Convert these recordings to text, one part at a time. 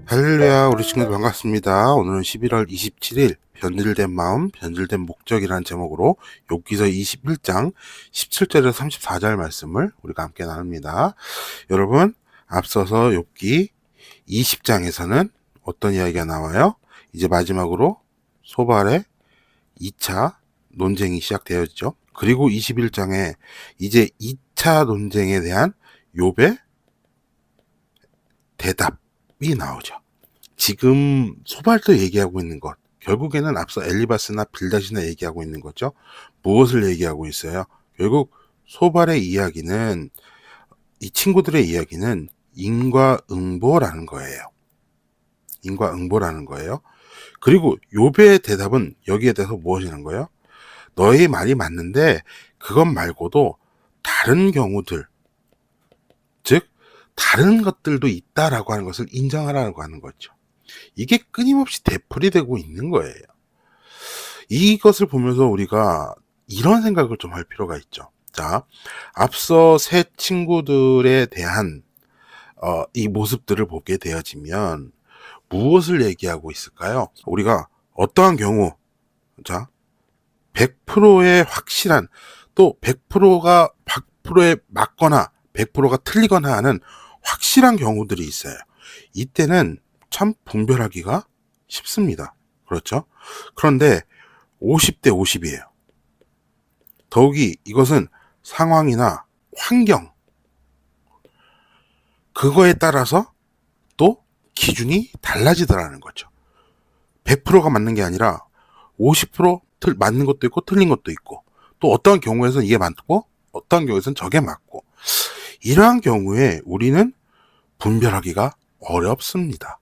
할렐루야, 우리 친구들 반갑습니다. 오늘은 11월 27일 변질된 마음, 변질된 목적이라는 제목으로 욥기서 21장 17절에서 34절 말씀을 우리가 함께 나눕니다. 여러분, 앞서서 욥기 20장에서는 어떤 이야기가 나와요? 이제 마지막으로 소발의 2차 논쟁이 시작되었죠. 그리고 21장에 이제 2차 논쟁에 대한 욥의 대답이 나오죠. 지금 소발도 얘기하고 있는 것, 결국에는 앞서 엘리바스나 빌닷이나 얘기하고 있는 거죠. 무엇을 얘기하고 있어요? 결국 소발의 이야기는, 이 친구들의 이야기는 인과응보라는 거예요. 인과응보라는 거예요. 그리고 욥의 대답은 여기에 대해서 무엇이라는 거예요? 너의 말이 맞는데 그것 말고도 다른 경우들, 즉 다른 것들도 있다라고 하는 것을 인정하라고 하는 거죠. 이게 끊임없이 되풀이되고 있는 거예요. 이것을 보면서 우리가 이런 생각을 좀 할 필요가 있죠. 자, 앞서 세 친구들에 대한 이 모습들을 보게 되어지면 무엇을 얘기하고 있을까요? 우리가 어떠한 경우, 자, 100%의 확실한, 또 100%가 100%에 맞거나 100%가 틀리거나 하는 확실한 경우들이 있어요. 이때는 참 분별하기가 쉽습니다. 그렇죠? 그런데 50대 50이에요. 더욱이 이것은 상황이나 환경, 그거에 따라서 또 기준이 달라지더라는 거죠. 100%가 맞는 게 아니라 50% 맞는 것도 있고 틀린 것도 있고, 또 어떤 경우에서는 이게 맞고 어떤 경우에서는 저게 맞고, 이러한 경우에 우리는 분별하기가 어렵습니다.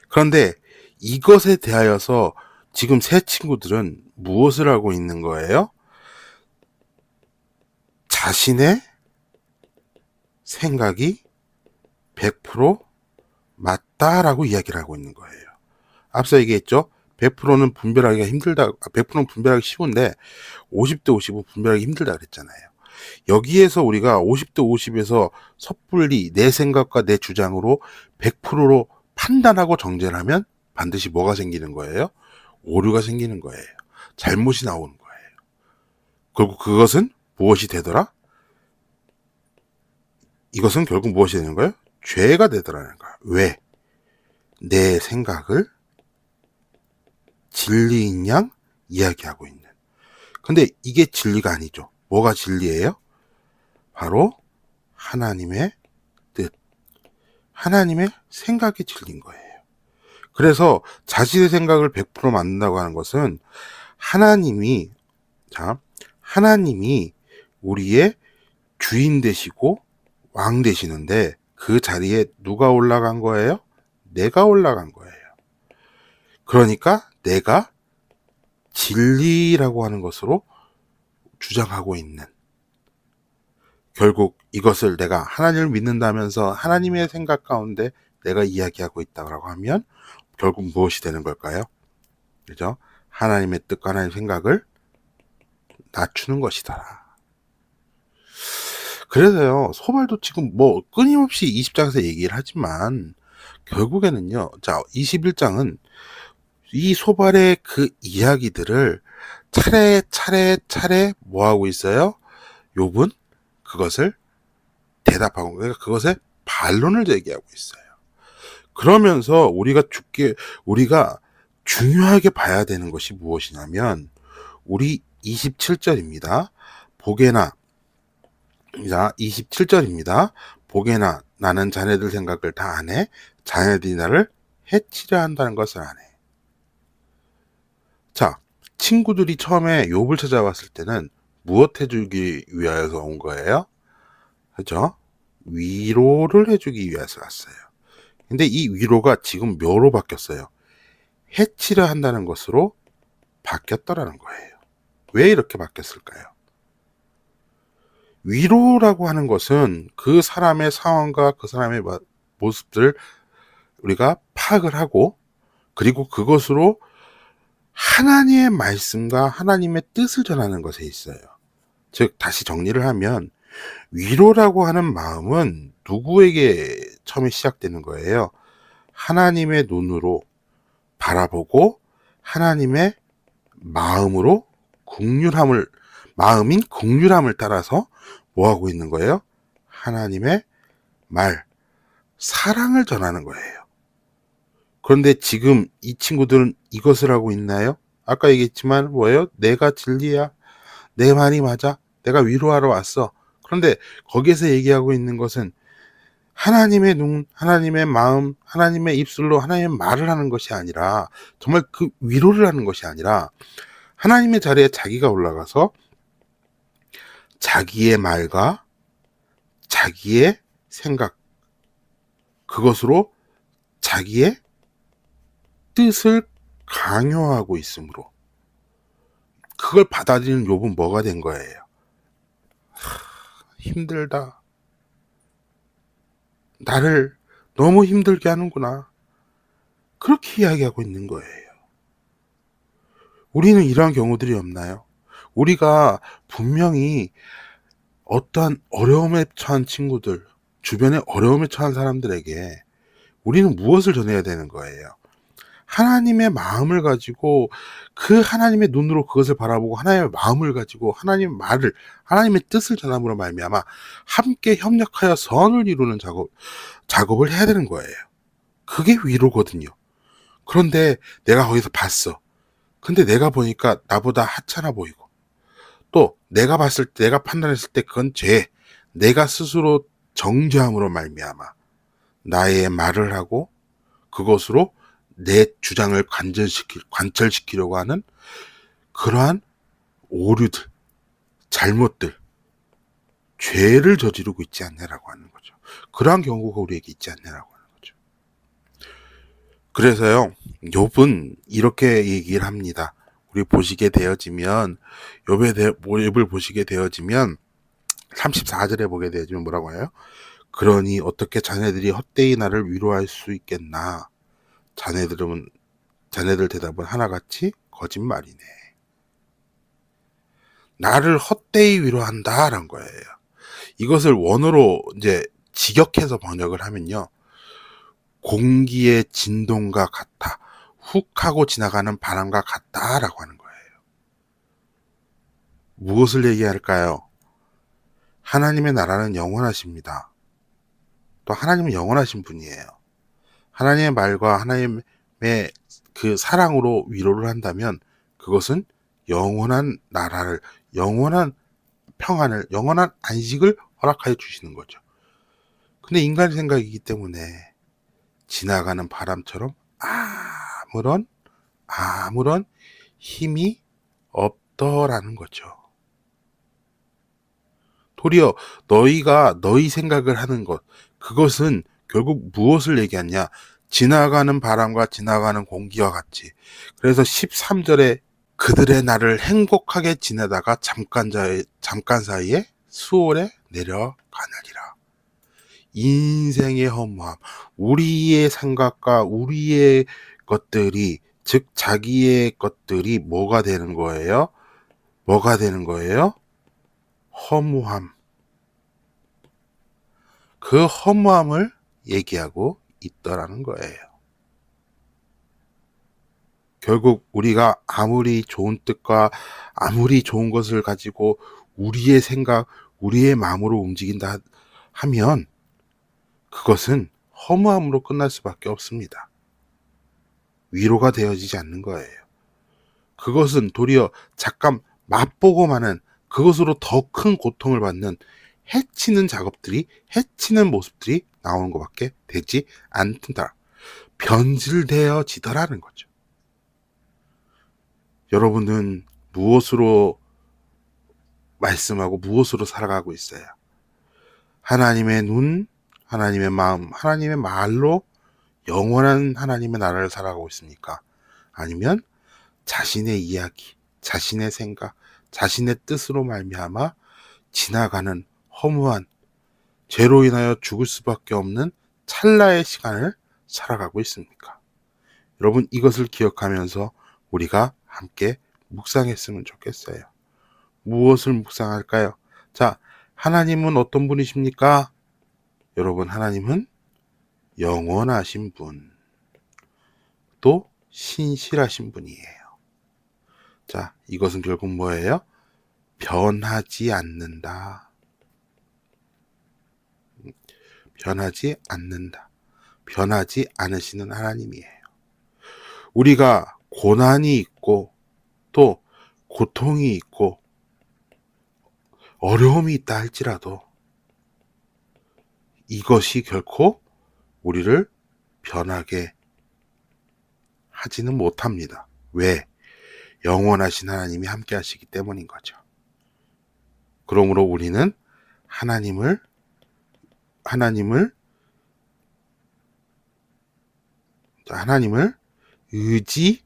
그런데 이것에 대하여서 지금 새 친구들은 무엇을 하고 있는 거예요? 자신의 생각이 100% 맞다라고 이야기를 하고 있는 거예요. 앞서 얘기했죠? 100%는 분별하기가 힘들다, 100%는 분별하기 쉬운데 50대 50은 분별하기 힘들다 그랬잖아요. 여기에서 우리가 50대 50에서 섣불리 내 생각과 내 주장으로 100%로 판단하고 정죄를 하면 반드시 뭐가 생기는 거예요? 오류가 생기는 거예요. 잘못이 나오는 거예요. 결국 그것은 무엇이 되더라? 이것은 결국 무엇이 되는 거예요? 죄가 되더라는 거야. 왜? 내 생각을 진리인 양 이야기하고 있는. 근데 이게 진리가 아니죠. 뭐가 진리예요? 바로 하나님의 뜻, 하나님의 생각이 진리인 거예요. 그래서 자신의 생각을 100% 맞는다고 하는 것은 하나님이, 자, 하나님이 우리의 주인 되시고 왕 되시는데 그 자리에 누가 올라간 거예요? 내가 올라간 거예요. 그러니까 내가 진리라고 하는 것으로 주장하고 있는, 결국 이것을 내가 하나님을 믿는다면서 하나님의 생각 가운데 내가 이야기하고 있다고 하면 결국 무엇이 되는 걸까요? 그죠? 하나님의 뜻과 하나님의 생각을 낮추는 것이다. 그래서요, 소발도 지금 뭐 끊임없이 20장에서 얘기를 하지만 결국에는요, 자, 21장은 이 소발의 그 이야기들을 차례 뭐 하고 있어요? 욥은 그것을 대답하고, 그러니까 그것에 반론을 제기하고 있어요. 그러면서 우리가 중요하게 봐야 되는 것이 무엇이냐면, 우리 27절입니다. 보게나, 자, 27절입니다. 보게나 나는 자네들 생각을 다 아네. 자네들이 나를 해치려 한다는 것을 아네. 자, 친구들이 처음에 욥을 찾아왔을 때는 무엇 해주기 위하여서 온 거예요? 그죠? 위로를 해주기 위해서 왔어요. 근데 이 위로가 지금 뭐로 바뀌었어요? 해치려 한다는 것으로 바뀌었더라는 거예요. 왜 이렇게 바뀌었을까요? 위로라고 하는 것은 그 사람의 상황과 그 사람의 모습들을 우리가 파악을 하고, 그리고 그것으로 하나님의 말씀과 하나님의 뜻을 전하는 것에 있어요. 즉, 다시 정리를 하면 위로라고 하는 마음은 누구에게 처음에 시작되는 거예요? 하나님의 눈으로 바라보고 하나님의 마음으로 마음인 긍휼함을 따라서 뭐 하고 있는 거예요? 하나님의 말, 사랑을 전하는 거예요. 그런데 지금 이 친구들은 이것을 하고 있나요? 아까 얘기했지만 뭐예요? 내가 진리야. 내 말이 맞아. 내가 위로하러 왔어. 그런데 거기에서 얘기하고 있는 것은 하나님의 눈, 하나님의 마음, 하나님의 입술로 하나님의 말을 하는 것이 아니라, 정말 그 위로를 하는 것이 아니라 하나님의 자리에 자기가 올라가서 자기의 말과 자기의 생각, 그것으로 자기의 뜻을 강요하고 있으므로 그걸 받아들이는 욥은 뭐가 된 거예요? 힘들다. 나를 너무 힘들게 하는구나. 그렇게 이야기하고 있는 거예요. 우리는 이러한 경우들이 없나요? 우리가 분명히 어떠한 어려움에 처한 친구들, 주변에 어려움에 처한 사람들에게 우리는 무엇을 전해야 되는 거예요? 하나님의 마음을 가지고, 그 하나님의 눈으로 그것을 바라보고 하나님의 마음을 가지고 하나님의 말을, 하나님의 뜻을 전함으로 말미암아 함께 협력하여 선을 이루는 작업을 해야 되는 거예요. 그게 위로거든요. 그런데 내가 거기서 봤어. 근데 내가 보니까 나보다 하찮아 보이고, 또 내가 봤을 때, 내가 판단했을 때 그건 내가 스스로 정죄함으로 말미암아 나의 말을 하고 그것으로 내 주장을 관철시키려고 하는 그러한 오류들, 잘못들, 죄를 저지르고 있지 않냐라고 하는 거죠. 그러한 경우가 우리에게 있지 않냐라고 하는 거죠. 그래서요, 욥은 이렇게 얘기를 합니다. 우리 보시게 되어지면, 욥을 보시게 되어지면 34절에 보게 되어지면 뭐라고 해요? 그러니 어떻게 자네들이 헛되이 나를 위로할 수 있겠나? 자네들 대답은 하나같이 거짓말이네. 나를 헛되이 위로한다라는 거예요. 이것을 원어로 이제 직역해서 번역을 하면요, 공기의 진동과 같아, 훅 하고 지나가는 바람과 같다라고 하는 거예요. 무엇을 얘기할까요? 하나님의 나라는 영원하십니다. 또 하나님은 영원하신 분이에요. 하나님의 말과 하나님의 그 사랑으로 위로를 한다면 그것은 영원한 나라를, 영원한 평안을, 영원한 안식을 허락하여 주시는 거죠. 근데 인간의 생각이기 때문에 지나가는 바람처럼 아무런 힘이 없더라는 거죠. 도리어 너희가 너희 생각을 하는 것, 그것은 결국 무엇을 얘기하냐? 지나가는 바람과 지나가는 공기와 같이. 그래서 13절에 그들의 날을 행복하게 지내다가 잠깐 사이에 수월에 내려가느니라. 인생의 허무함, 우리의 생각과 우리의 것들이, 즉 자기의 것들이 뭐가 되는 거예요? 허무함. 그 허무함을 얘기하고 있더라는 거예요. 결국 우리가 아무리 좋은 뜻과 아무리 좋은 것을 가지고 우리의 생각, 우리의 마음으로 움직인다 하면 그것은 허무함으로 끝날 수밖에 없습니다. 위로가 되어지지 않는 거예요. 그것은 도리어 잠깐 맛보고만은, 그것으로 더 큰 고통을 받는 해치는 작업들이, 해치는 모습들이 나오는 것밖에 되지 않는다. 변질되어지더라는 거죠. 여러분은 무엇으로 말씀하고 무엇으로 살아가고 있어요? 하나님의 눈, 하나님의 마음, 하나님의 말로 영원한 하나님의 나라를 살아가고 있습니까? 아니면 자신의 이야기, 자신의 생각, 자신의 뜻으로 말미암아 지나가는 허무한 죄로 인하여 죽을 수밖에 없는 찰나의 시간을 살아가고 있습니까? 여러분, 이것을 기억하면서 우리가 함께 묵상했으면 좋겠어요. 무엇을 묵상할까요? 자, 하나님은 어떤 분이십니까? 여러분, 하나님은 영원하신 분, 또 신실하신 분이에요. 자, 이것은 결국 뭐예요? 변하지 않는다. 변하지 않는다. 변하지 않으시는 하나님이에요. 우리가 고난이 있고 또 고통이 있고 어려움이 있다 할지라도 이것이 결코 우리를 변하게 하지는 못합니다. 왜? 영원하신 하나님이 함께 하시기 때문인 거죠. 그러므로 우리는 하나님을 의지해야만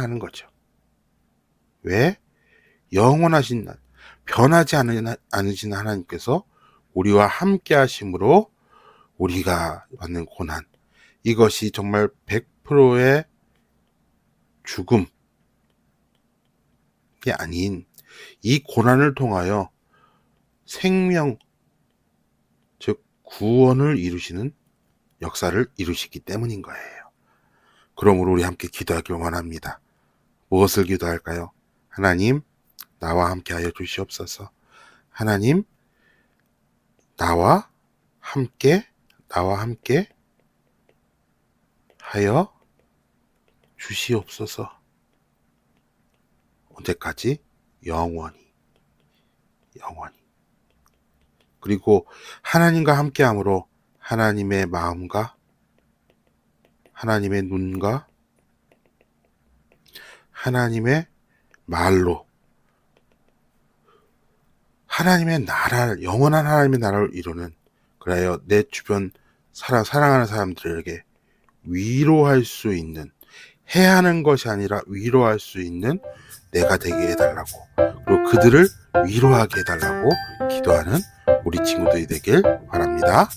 하는 거죠. 왜? 영원하신 변하지 않으신 하나님께서 우리와 함께 하심으로 우리가 받는 고난, 이것이 정말 100%의 죽음이 아닌 이 고난을 통하여 생명, 즉 구원을 이루시는 역사를 이루시기 때문인 거예요. 그러므로 우리 함께 기도하길 원합니다. 무엇을 기도할까요? 하나님, 나와 함께 하여 주시옵소서. 하나님, 나와 함께 하여 주시옵소서. 언제까지? 영원히. 그리고 하나님과 함께함으로 하나님의 마음과 하나님의 눈과 하나님의 말로 하나님의 나라를, 영원한 하나님의 나라를 이루는, 그래야 내 주변 사랑하는 사람들에게 위로할 수 있는, 해하는 것이 아니라 위로할 수 있는 내가 되게 해달라고, 그리고 그들을 위로하게 해달라고 기도하는 우리 친구들이 되길 바랍니다.